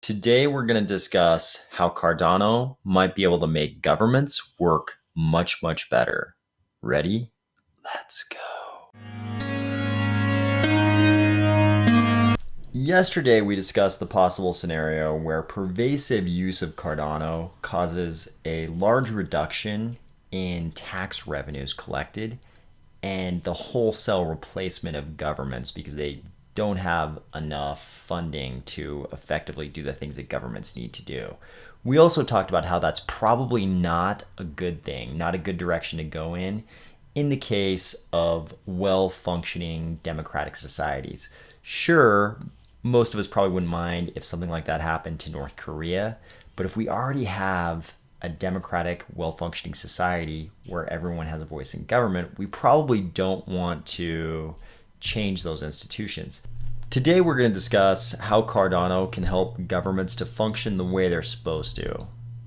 Today, we're going to discuss how Cardano might be able to make governments work much, much better. Ready? Let's go. Yesterday, we discussed the possible scenario where pervasive use of Cardano causes a large reduction in tax revenues collected and the wholesale replacement of governments because they don't have enough funding to effectively do the things that governments need to do. We also talked about how that's probably not a good thing, not a good direction to go in the case of well-functioning democratic societies. Sure, most of us probably wouldn't mind if something like that happened to North Korea, but if we already have a democratic, well-functioning society where everyone has a voice in government, we probably don't want to change those institutions. Today, we're going to discuss how Cardano can help governments to function the way they're supposed to,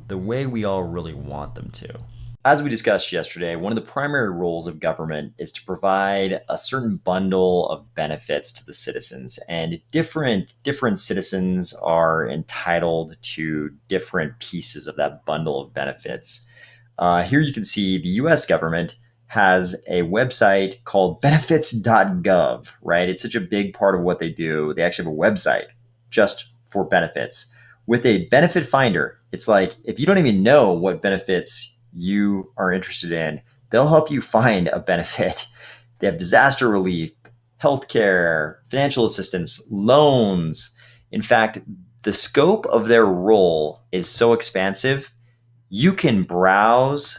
the way we all really want them to. As we discussed yesterday, one of the primary roles of government is to provide a certain bundle of benefits to the citizens, and different citizens are entitled to different pieces of that bundle of benefits. Here you can see the US government has a website called benefits.gov, right? It's such a big part of what they do. They actually have a website just for benefits with a benefit finder. It's like if you don't even know what benefits you are interested in, they'll help you find a benefit. They have disaster relief, healthcare, financial assistance, loans. In fact, the scope of their role is so expansive, you can browse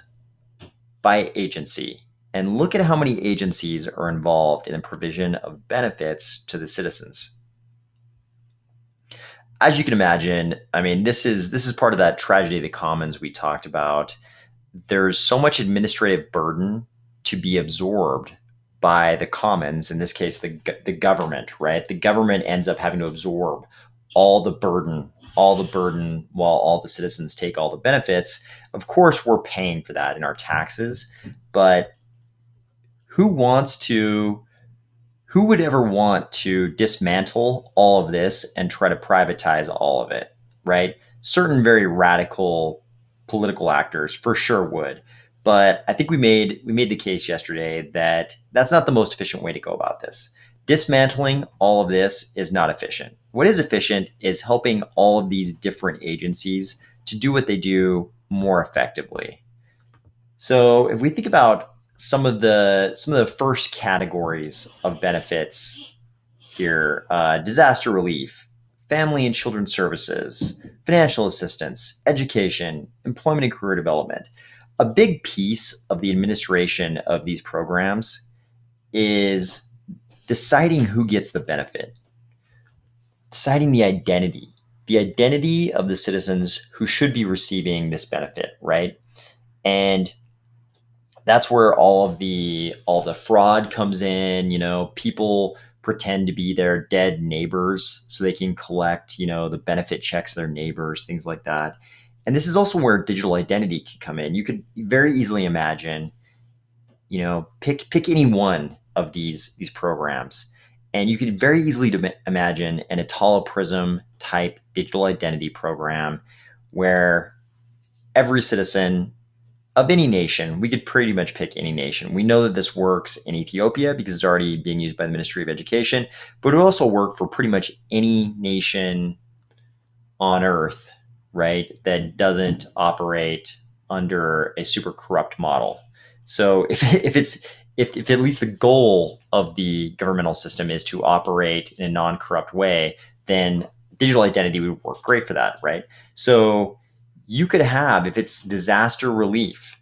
by agency and look at how many agencies are involved in the provision of benefits to the citizens. As you can imagine, I mean, this is part of that tragedy of the commons we talked about. There's so much administrative burden to be absorbed by the commons, in this case, the government, right? The government ends up having to absorb all the burden while all the citizens take all the benefits. Of course, we're paying for that in our taxes, but who would ever want to dismantle all of this and try to privatize all of it, right? Certain very radical political actors for sure would. But I think we made the case yesterday that that's not the most efficient way to go about this. Dismantling all of this is not efficient. What is efficient is helping all of these different agencies to do what they do more effectively. So if we think about some of the first categories of benefits here, disaster relief, family and children services, financial assistance, education, employment and career development. A big piece of the administration of these programs is deciding who gets the benefit, deciding the identity of the citizens who should be receiving this benefit, right? And that's where all the fraud comes in. People pretend to be their dead neighbors so they can collect, the benefit checks of their neighbors, things like that. And this is also where digital identity can come in. You could very easily imagine, pick any one of these programs, and you could very easily imagine an Atala Prism type digital identity program where every citizen of any nation, we could pretty much pick any nation. We know that this works in Ethiopia because it's already being used by the Ministry of Education, but it would also work for pretty much any nation on earth, right, that doesn't operate under a super corrupt model. So if at least the goal of the governmental system is to operate in a non-corrupt way, then digital identity would work great for that, right? So you could have, if it's disaster relief,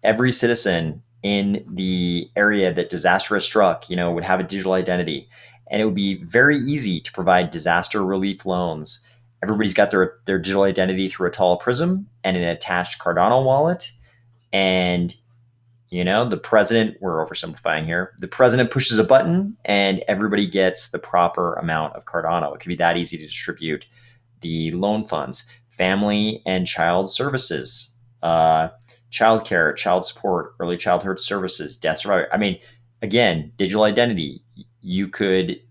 every citizen in the area that disaster has struck, would have a digital identity, and it would be very easy to provide disaster relief loans. Everybody's got their digital identity through Atala Prism and an attached Cardano wallet. And, the president, we're oversimplifying here, the president pushes a button and everybody gets the proper amount of Cardano. It could be that easy to distribute the loan funds, family and child services, childcare, child support, early childhood services, death survivor. I mean, again, digital identity. You could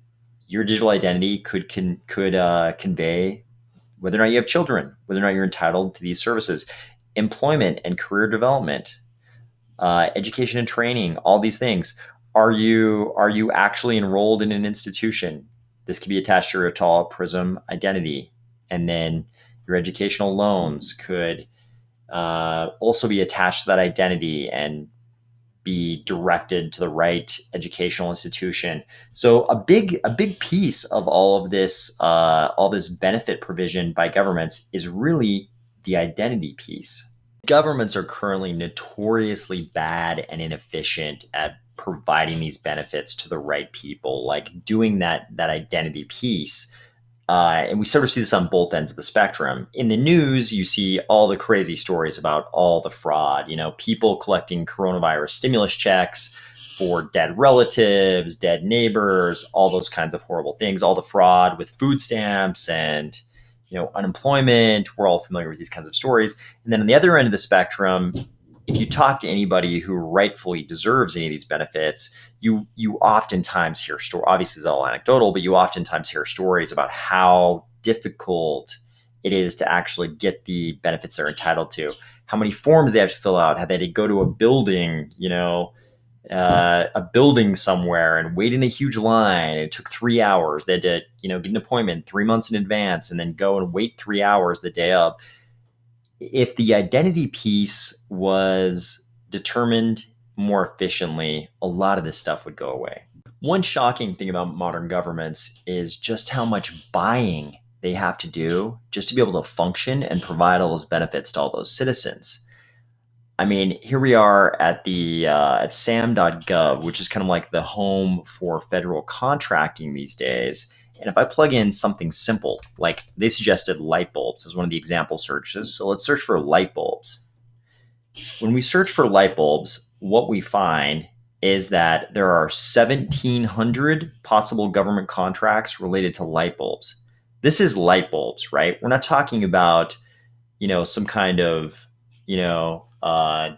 your digital identity could convey whether or not you have children, whether or not you're entitled to these services, employment and career development, education and training, all these things. Are you actually enrolled in an institution? This could be attached to your Atala Prism identity, and then your educational loans could also be attached to that identity and be directed to the right educational institution. So a big piece of all this benefit provision by governments is really the identity piece. Governments are currently notoriously bad and inefficient at providing these benefits to the right people, like doing that identity piece. And we sort of see this on both ends of the spectrum. In the news, you see all the crazy stories about all the fraud, people collecting coronavirus stimulus checks for dead relatives, dead neighbors, all those kinds of horrible things, all the fraud with food stamps and, unemployment. We're all familiar with these kinds of stories. And then on the other end of the spectrum, if you talk to anybody who rightfully deserves any of these benefits, you oftentimes hear stories. Obviously, it's all anecdotal, but you oftentimes hear stories about how difficult it is to actually get the benefits they're entitled to. How many forms they have to fill out. How they had to go to a building, a building somewhere and wait in a huge line. It took 3 hours. They had to, get an appointment 3 months in advance and then go and wait 3 hours the day of. If the identity piece was determined more efficiently, a lot of this stuff would go away. One shocking thing about modern governments is just how much buying they have to do just to be able to function and provide all those benefits to all those citizens. I mean, here we are at the at sam.gov, which is kind of like the home for federal contracting these days. And if I plug in something simple, like they suggested light bulbs as one of the example searches. So let's search for light bulbs. When we search for light bulbs, what we find is that there are 1,700 possible government contracts related to light bulbs. This is light bulbs, right? We're not talking about, some kind of,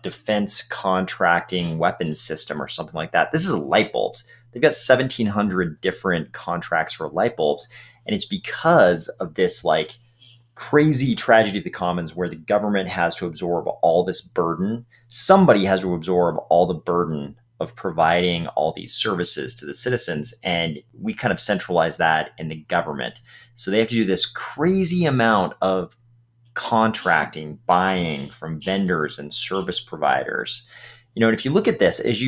defense contracting weapons system or something like that. This is light bulbs. They've got 1,700 different contracts for light bulbs. And it's because of this crazy tragedy of the commons where the government has to absorb all this burden. Somebody has to absorb all the burden of providing all these services to the citizens. And we kind of centralize that in the government. So they have to do this crazy amount of contracting, buying from vendors and service providers. And if you look at this, if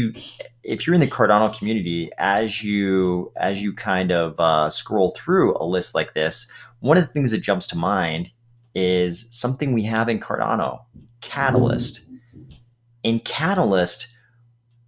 you're in the Cardano community, as you kind of scroll through a list like this, one of the things that jumps to mind is something we have in Cardano, Catalyst. In Catalyst,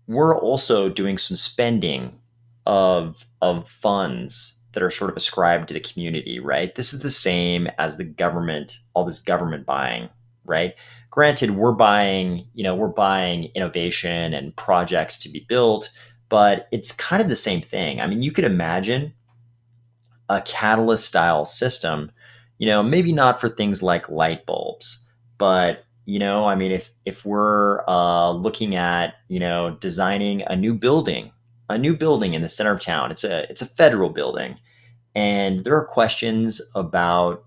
we're also doing some spending of funds that are sort of ascribed to the community, right? This is the same as the government, all this government buying, right? Granted, we're buying innovation and projects to be built, but it's kind of the same thing. I mean, you could imagine a catalyst style system, maybe not for things like light bulbs, but I mean, if we're looking at, designing a new building in the center of town, it's a federal building. And there are questions about,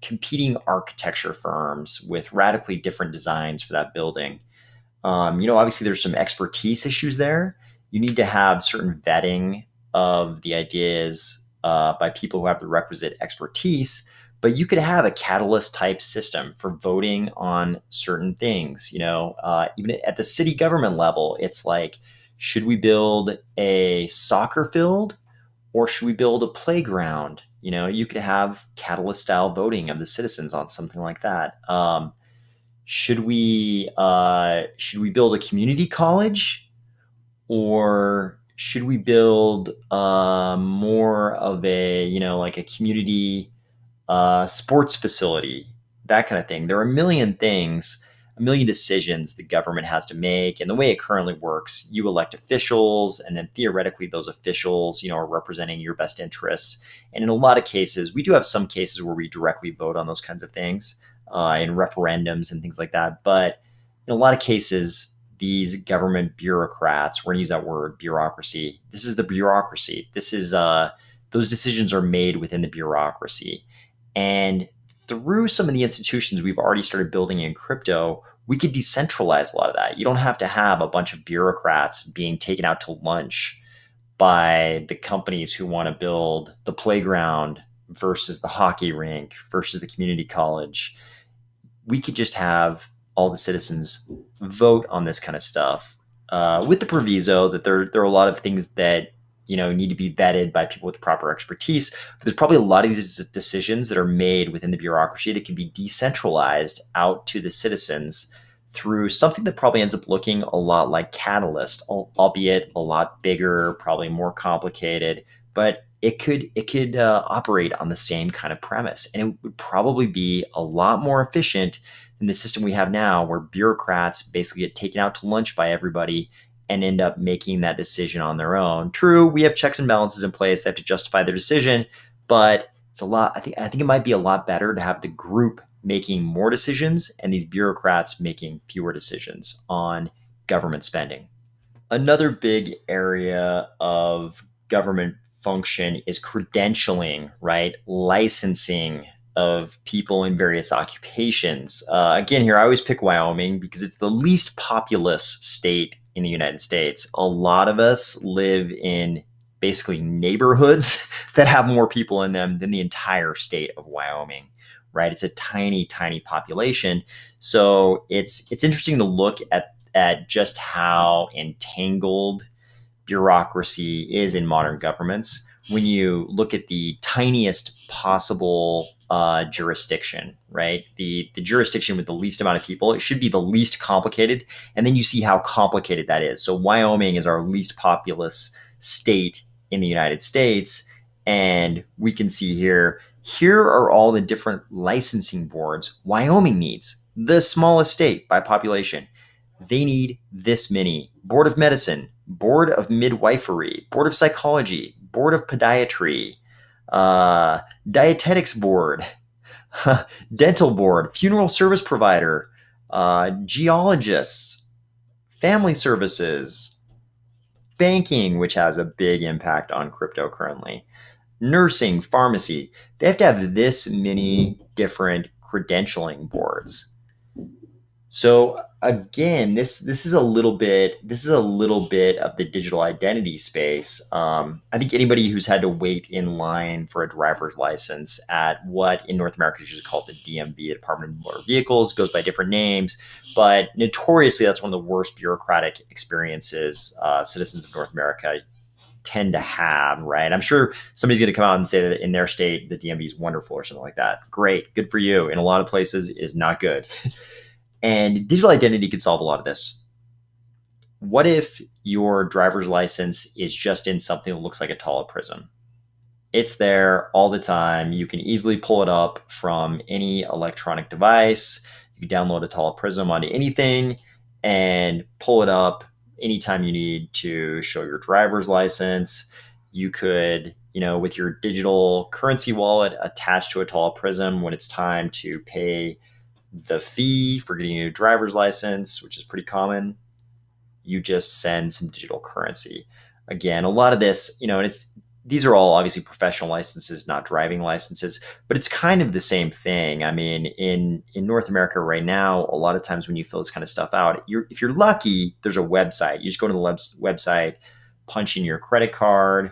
competing architecture firms with radically different designs for that building. Obviously there's some expertise issues there. You need to have certain vetting of the ideas by people who have the requisite expertise, but you could have a catalyst type system for voting on certain things. Even at the city government level, it's like, should we build a soccer field or should we build a playground? You could have catalyst style voting of the citizens on something like that. Should we build a community college, or should we build more of a like a community sports facility, that kind of thing? There are a million things, a million decisions the government has to make. And the way it currently works, you elect officials, and then theoretically those officials, are representing your best interests. And in a lot of cases, we do have some cases where we directly vote on those kinds of things in referendums and things like that. But in a lot of cases, these government bureaucrats, we're going to use that word, bureaucracy. This is the bureaucracy. This is the those decisions are made within the bureaucracy. And through some of the institutions we've already started building in crypto, we could decentralize a lot of that. You don't have to have a bunch of bureaucrats being taken out to lunch by the companies who want to build the playground versus the hockey rink versus the community college. We could just have all the citizens vote on this kind of stuff, with the proviso that there are a lot of things that need to be vetted by people with the proper expertise. But there's probably a lot of these decisions that are made within the bureaucracy that can be decentralized out to the citizens through something that probably ends up looking a lot like Catalyst, albeit a lot bigger, probably more complicated, but it could operate on the same kind of premise, and it would probably be a lot more efficient than the system we have now, where bureaucrats basically get taken out to lunch by everybody and end up making that decision on their own. True, we have checks and balances in place; they have to justify their decision, but it's a lot. I think it might be a lot better to have the group making more decisions and these bureaucrats making fewer decisions on government spending. Another big area of government function is credentialing, right? Licensing of people in various occupations. Again, here I always pick Wyoming because it's the least populous state in the United States. A lot of us live in basically neighborhoods that have more people in them than the entire state of Wyoming, right? It's a tiny, tiny population. So it's interesting to look at just how entangled bureaucracy is in modern governments. When you look at the tiniest possible jurisdiction, right? The jurisdiction with the least amount of people, it should be the least complicated. And then you see how complicated that is. So Wyoming is our least populous state in the United States. And we can see here are all the different licensing boards Wyoming needs, the smallest state by population. They need this many: Board of Medicine, Board of Midwifery, Board of Psychology, Board of Podiatry, Dietetics Board, Dental Board, Funeral Service Provider, Geologists, Family Services, Banking, which has a big impact on crypto currently, Nursing, Pharmacy. They have to have this many different credentialing boards. So again, this is a little bit of the digital identity space. I think anybody who's had to wait in line for a driver's license at what in North America is usually called the DMV, the Department of Motor Vehicles, goes by different names, but notoriously that's one of the worst bureaucratic experiences citizens of North America tend to have, right? I'm sure somebody's going to come out and say that in their state the DMV is wonderful or something like that. Great, good for you. In a lot of places, it is not good. And digital identity could solve a lot of this. What if your driver's license is just in something that looks like a Tala Prism? It's there all the time. You can easily pull it up from any electronic device. You can download a Tala Prism onto anything and pull it up anytime you need to show your driver's license. You could, with your digital currency wallet attached to a Tala Prism, when it's time to pay the fee for getting a new driver's license, which is pretty common, you just send some digital currency. Again, a lot of this, and these are all obviously professional licenses, not driving licenses, but it's kind of the same thing. I mean, in North America right now, a lot of times when you fill this kind of stuff out, if you're lucky, there's a website. You just go to the website, punch in your credit card,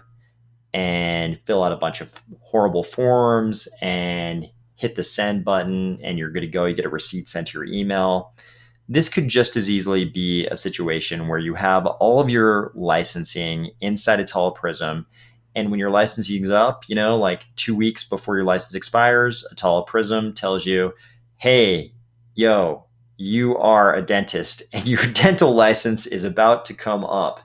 and fill out a bunch of horrible forms and hit the send button, and you're good to go. You get a receipt sent to your email. This could just as easily be a situation where you have all of your licensing inside a Tala Prism, and when your licensing is up, like 2 weeks before your license expires, a Tala Prism tells you, hey, yo, you are a dentist and your dental license is about to come up.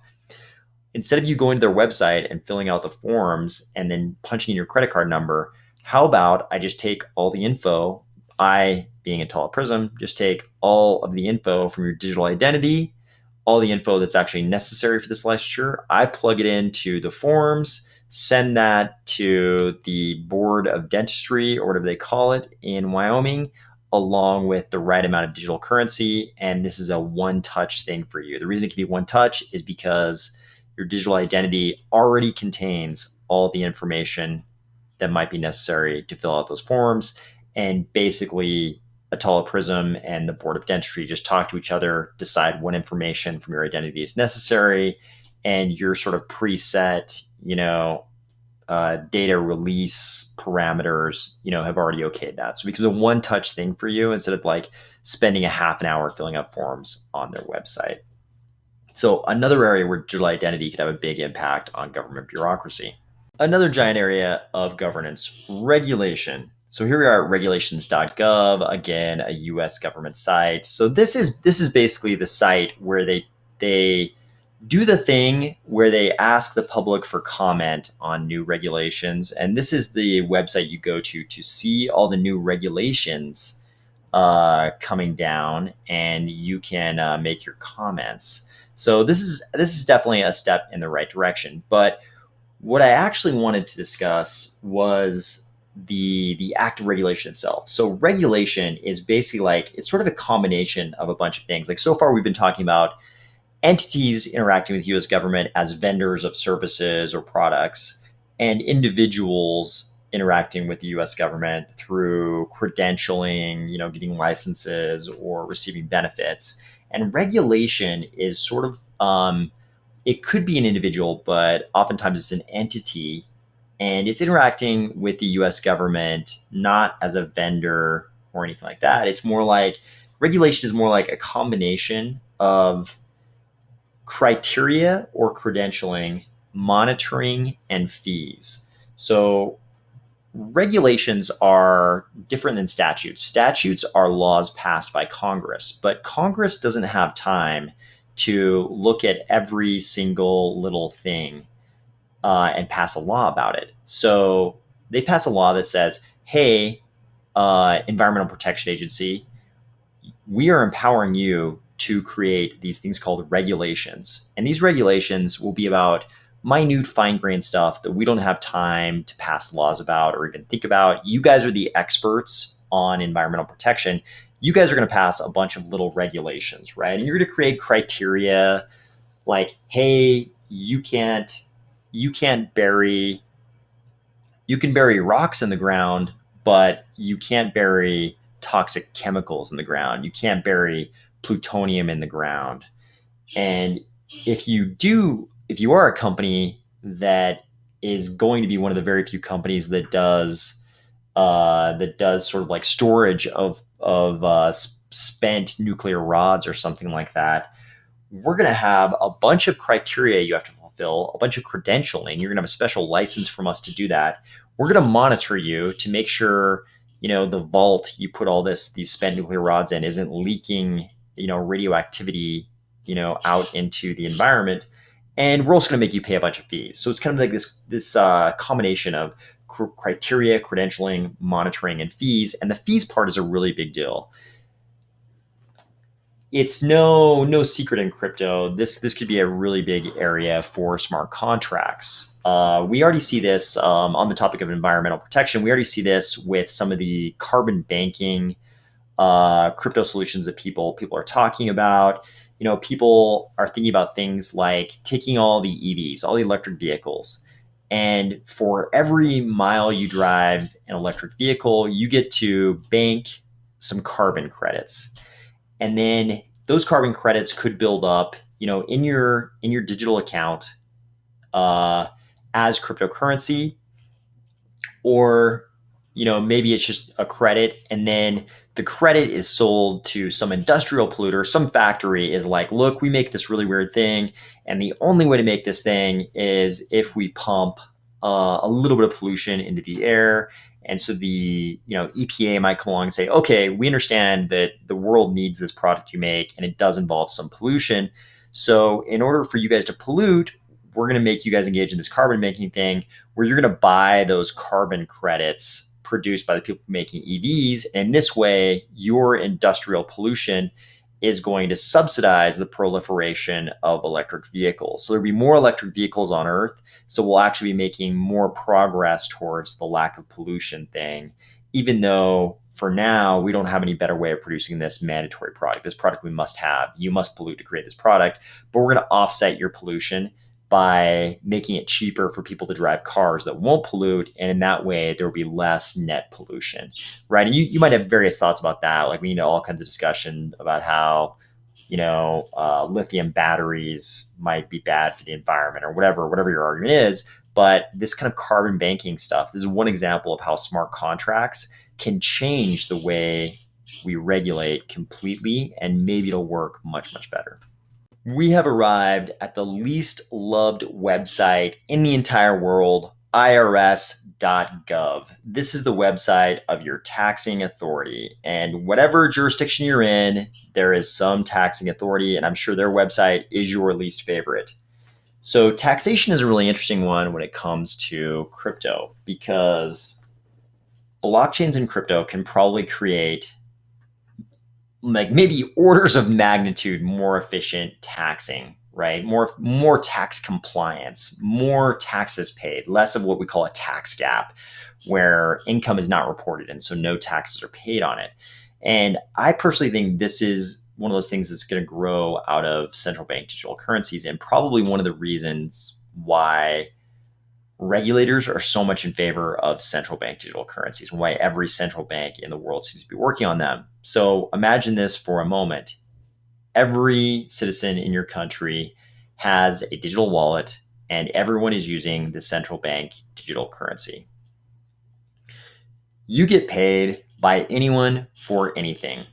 Instead of you going to their website and filling out the forms and then punching in your credit card number, how about I just take all the info, being a Tala Prism, just take all of the info from your digital identity, all the info that's actually necessary for this licensure, I plug it into the forms, send that to the Board of Dentistry or whatever they call it in Wyoming, along with the right amount of digital currency. And this is a one-touch thing for you. The reason it can be one touch is because your digital identity already contains all the information that might be necessary to fill out those forms. And basically, Atala Prism and the Board of Dentistry just talk to each other, decide what information from your identity is necessary, and your sort of preset, data release parameters, have already okayed that. So it becomes a one-touch thing for you instead of like spending a half an hour filling out forms on their website. So another area where digital identity could have a big impact on government bureaucracy. Another giant area of governance, regulation. So here we are at regulations.gov, again, a US government site. So this is basically the site where they do the thing where they ask the public for comment on new regulations. And this is the website you go to see all the new regulations coming down, and you can make your comments. So this is definitely a step in the right direction. But what I actually wanted to discuss was the act of regulation itself. So regulation is basically like, it's sort of a combination of a bunch of things. Like so far we've been talking about entities interacting with US government as vendors of services or products, and individuals interacting with the US government through credentialing, getting licenses or receiving benefits. And regulation is sort of, it could be an individual, but oftentimes it's an entity, and it's interacting with the US government, not as a vendor or anything like that. It's more like, regulation is more like a combination of criteria or credentialing, monitoring, and fees. So regulations are different than statutes. Statutes are laws passed by Congress, but Congress doesn't have time to look at every single little thing and pass a law about it. So they pass a law that says, hey, Environmental Protection Agency, we are empowering you to create these things called regulations. And these regulations will be about minute, fine-grained stuff that we don't have time to pass laws about or even think about. You guys are the experts on environmental protection. You guys are going to pass a bunch of little regulations, right? And you're going to create criteria like, hey, you can bury rocks in the ground, but you can't bury toxic chemicals in the ground. You can't bury plutonium in the ground. And if you are a company that is going to be one of the very few companies that does sort of like storage of spent nuclear rods or something like that, we're going to have a bunch of criteria you have to fulfill, a bunch of credentialing. You're going to have a special license from us to do that. We're going to monitor you to make sure, the vault you put all these spent nuclear rods in isn't leaking, radioactivity, out into the environment. And we're also going to make you pay a bunch of fees. So it's kind of like this combination of criteria, credentialing, monitoring, and fees. And the fees part is a really big deal. It's no secret in crypto. This could be a really big area for smart contracts. We already see this on the topic of environmental protection. We already see this with some of the carbon banking crypto solutions that people are talking about. People are thinking about things like taking all the EVs, all the electric vehicles, and for every mile you drive an electric vehicle, you get to bank some carbon credits. And then those carbon credits could build up, in your digital account as cryptocurrency, or maybe it's just a credit, and then the credit is sold to some industrial polluter. Some factory is like, look, we make this really weird thing, and the only way to make this thing is if we pump a little bit of pollution into the air. And so the EPA might come along and say, okay, we understand that the world needs this product you make, and it does involve some pollution. So in order for you guys to pollute, we're going to make you guys engage in this carbon banking thing where you're going to buy those carbon credits produced by the people making EVs. And this way, your industrial pollution is going to subsidize the proliferation of electric vehicles. So there'll be more electric vehicles on Earth. So we'll actually be making more progress towards the lack of pollution thing, even though for now, we don't have any better way of producing this mandatory product. This product we must have. You must pollute to create this product, but we're going to offset your pollution by making it cheaper for people to drive cars that won't pollute. And in that way, there will be less net pollution, right? And you might have various thoughts about that. Like we need all kinds of discussion about how, lithium batteries might be bad for the environment or whatever your argument is. But this kind of carbon banking stuff, this is one example of how smart contracts can change the way we regulate completely, and maybe it'll work much, much better. We have arrived at the least loved website in the entire world, irs.gov. This is the website of your taxing authority. And whatever jurisdiction you're in, there is some taxing authority, and I'm sure their website is your least favorite. So, taxation is a really interesting one when it comes to crypto, because blockchains and crypto can probably create like maybe orders of magnitude more efficient taxing, right? More tax compliance, more taxes paid, less of what we call a tax gap, where income is not reported and so no taxes are paid on it. And I personally think this is one of those things that's going to grow out of central bank digital currencies, and probably one of the reasons why regulators are so much in favor of central bank digital currencies, and why every central bank in the world seems to be working on them. So imagine this for a moment. Every citizen in your country has a digital wallet, and everyone is using the central bank digital currency. You get paid by anyone for anything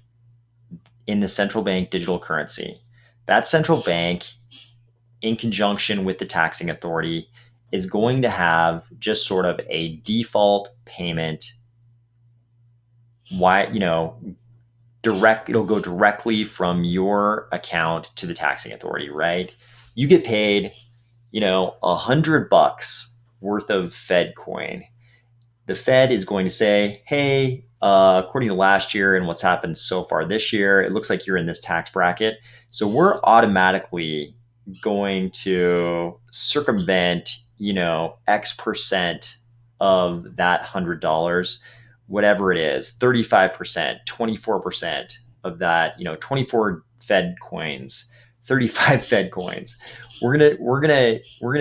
in the central bank digital currency. That central bank, in conjunction with the taxing authority, is going to have just sort of a default payment. It'll go directly from your account to the taxing authority, right? You get paid, $100 worth of Fed coin. The Fed is going to say, hey, according to last year and what's happened so far this year, it looks like you're in this tax bracket. So we're automatically going to circumvent, X% of that $100, whatever it is, 35%, 24% of that, 24 Fed coins, 35 Fed coins. We're gonna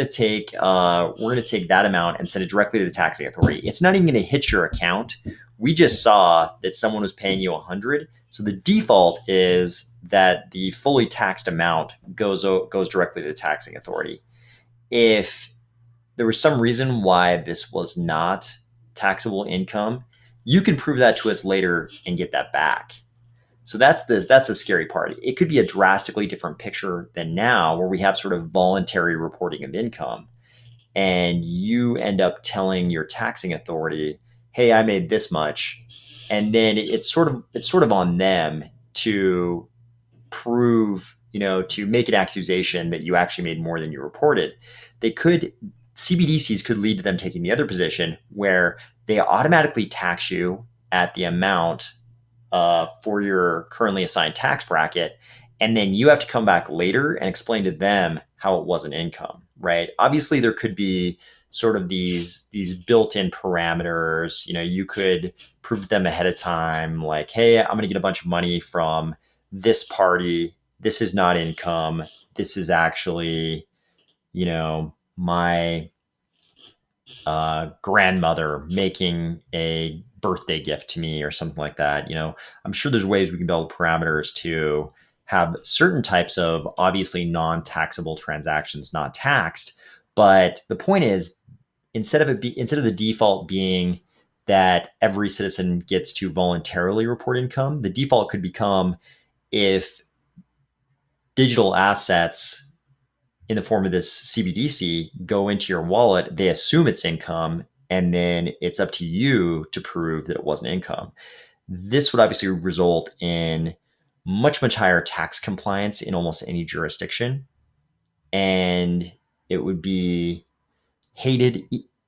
take that amount and send it directly to the taxing authority. It's not even gonna hit your account. We just saw that someone was paying you 100. So the default is that the fully taxed amount goes directly to the taxing authority. If there was some reason why this was not taxable income, you can prove that to us later and get that back. So that's the scary part. It could be a drastically different picture than now, where we have sort of voluntary reporting of income, and you end up telling your taxing authority, "Hey, I made this much," and then it's sort of on them to prove, to make an accusation that you actually made more than you reported. CBDCs could lead to them taking the other position, where they automatically tax you at the amount for your currently assigned tax bracket, and then you have to come back later and explain to them how it wasn't income, right? Obviously, there could be sort of these built-in parameters. You could prove to them ahead of time, like, hey, I'm going to get a bunch of money from this party. This is not income. This is actually, my grandmother making a birthday gift to me or something like that. I'm sure there's ways we can build parameters to have certain types of obviously non-taxable transactions not taxed. But the point is, instead of the default being that every citizen gets to voluntarily report income, the default could become, if digital assets in the form of this CBDC go into your wallet, they assume it's income, and then it's up to you to prove that it wasn't income. This would obviously result in much, much higher tax compliance in almost any jurisdiction, and it would be hated.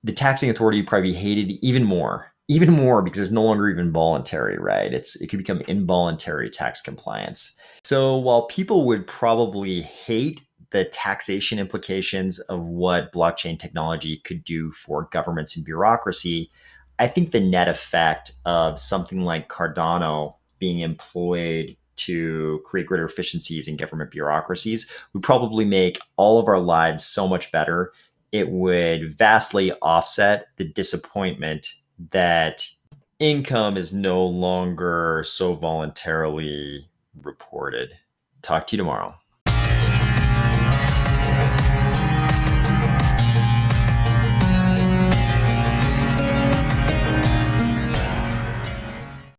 The taxing authority would probably be hated even more because it's no longer even voluntary, right? It could become involuntary tax compliance. So while people would probably hate the taxation implications of what blockchain technology could do for governments and bureaucracy, I think the net effect of something like Cardano being employed to create greater efficiencies in government bureaucracies would probably make all of our lives so much better. It would vastly offset the disappointment that income is no longer so voluntarily reported. Talk to you tomorrow.